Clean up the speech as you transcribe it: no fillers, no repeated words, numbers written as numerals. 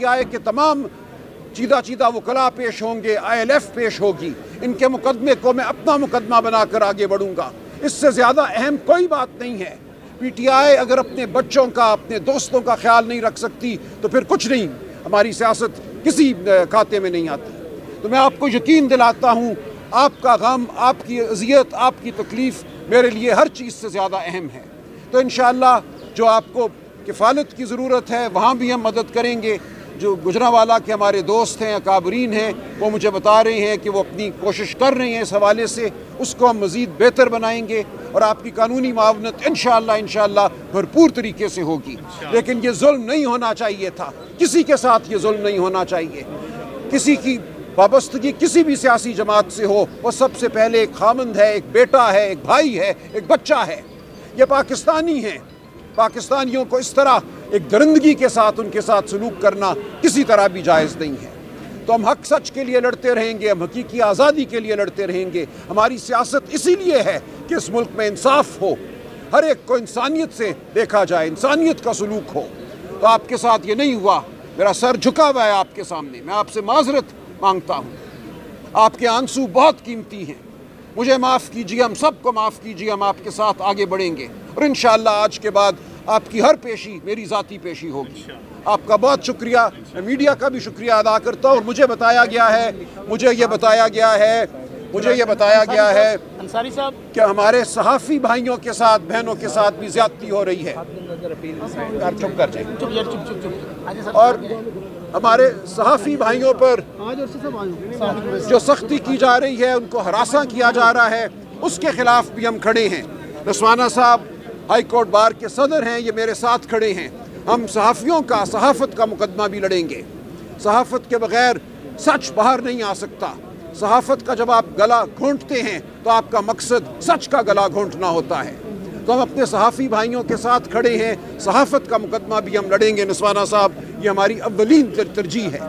PTI کے تمام چیدہ وکلا پیش ہوں گے، ILF پیش ہوگی، ان کے مقدمے کو میں اپنا مقدمہ بنا کر آگے بڑھوں گا۔ اس سے زیادہ اہم کوئی بات نہیں ہے۔ PTI اگر اپنے بچوں کا، اپنے دوستوں کا خیال نہیں رکھ سکتی تو پھر کچھ نہیں، ہماری سیاست کسی کھاتے میں نہیں آتی۔ تو میں آپ کو یقین دلاتا ہوں، آپ کا غم، آپ کی اذیت، آپ کی تکلیف میرے لیے ہر چیز سے زیادہ اہم ہے۔ تو انشاءاللہ جو آپ کو کفالت کی ضرورت ہے وہاں بھی ہم مدد کریں گے۔ جو گجرانوالہ کے ہمارے دوست ہیں، اکابرین ہیں، وہ مجھے بتا رہے ہیں کہ وہ اپنی کوشش کر رہے ہیں اس حوالے سے، اس کو ہم مزید بہتر بنائیں گے اور آپ کی قانونی معاونت انشاءاللہ بھرپور طریقے سے ہوگی۔ لیکن یہ ظلم نہیں ہونا چاہیے تھا، کسی کے ساتھ یہ ظلم نہیں ہونا چاہیے۔ کسی کی وابستگی کسی بھی سیاسی جماعت سے ہو، وہ سب سے پہلے ایک خامند ہے، ایک بیٹا ہے، ایک بھائی ہے، ایک بچہ ہے۔ یہ پاکستانی ہیں۔ پاکستانیوں کو اس طرح ایک درندگی کے ساتھ ان کے ساتھ سلوک کرنا کسی طرح بھی جائز نہیں ہے۔ تو ہم حق سچ کے لیے لڑتے رہیں گے، ہم حقیقی آزادی کے لیے لڑتے رہیں گے۔ ہماری سیاست اسی لیے ہے کہ اس ملک میں انصاف ہو، ہر ایک کو انسانیت سے دیکھا جائے، انسانیت کا سلوک ہو۔ تو آپ کے ساتھ یہ نہیں ہوا، میرا سر جھکا ہوا ہے آپ کے سامنے، میں آپ سے معذرت مانگتا ہوں۔ آپ کے آنسو بہت قیمتی ہیں، مجھے معاف کیجیے، ہم سب کو معاف کیجیے، ہم آپ کے ساتھ آگے بڑھیں گے اور انشاءاللہ آج کے بعد آپ کی ہر پیشی میری ذاتی پیشی ہوگی۔ آپ کا بہت شکریہ، میں میڈیا کا بھی شکریہ ادا کرتا ہوں۔ اور مجھے یہ بتایا گیا ہے انصاری صاحب کہ ہمارے صحافی بھائیوں کے ساتھ، بہنوں کے ساتھ بھی زیادتی ہو رہی ہے۔ چپ کر جائیں۔ اور ہمارے صحافی بھائیوں پر جو سختی کی جا رہی ہے، ان کو ہراساں کیا جا رہا ہے، اس کے خلاف بھی ہم کھڑے ہیں۔ رسوانہ صاحب ہائی کورٹ بار کے صدر ہیں، یہ میرے ساتھ کھڑے ہیں۔ ہم صحافیوں کا، صحافت کا مقدمہ بھی لڑیں گے۔ صحافت کے بغیر سچ باہر نہیں آ سکتا۔ صحافت کا جب آپ گلا گھونٹتے ہیں تو آپ کا مقصد سچ کا گلا گھونٹنا ہوتا ہے۔ تو ہم اپنے صحافی بھائیوں کے ساتھ کھڑے ہیں، صحافت کا مقدمہ بھی ہم لڑیں گے۔ نسوانہ صاحب، یہ ہماری اولین ترجیح ہے۔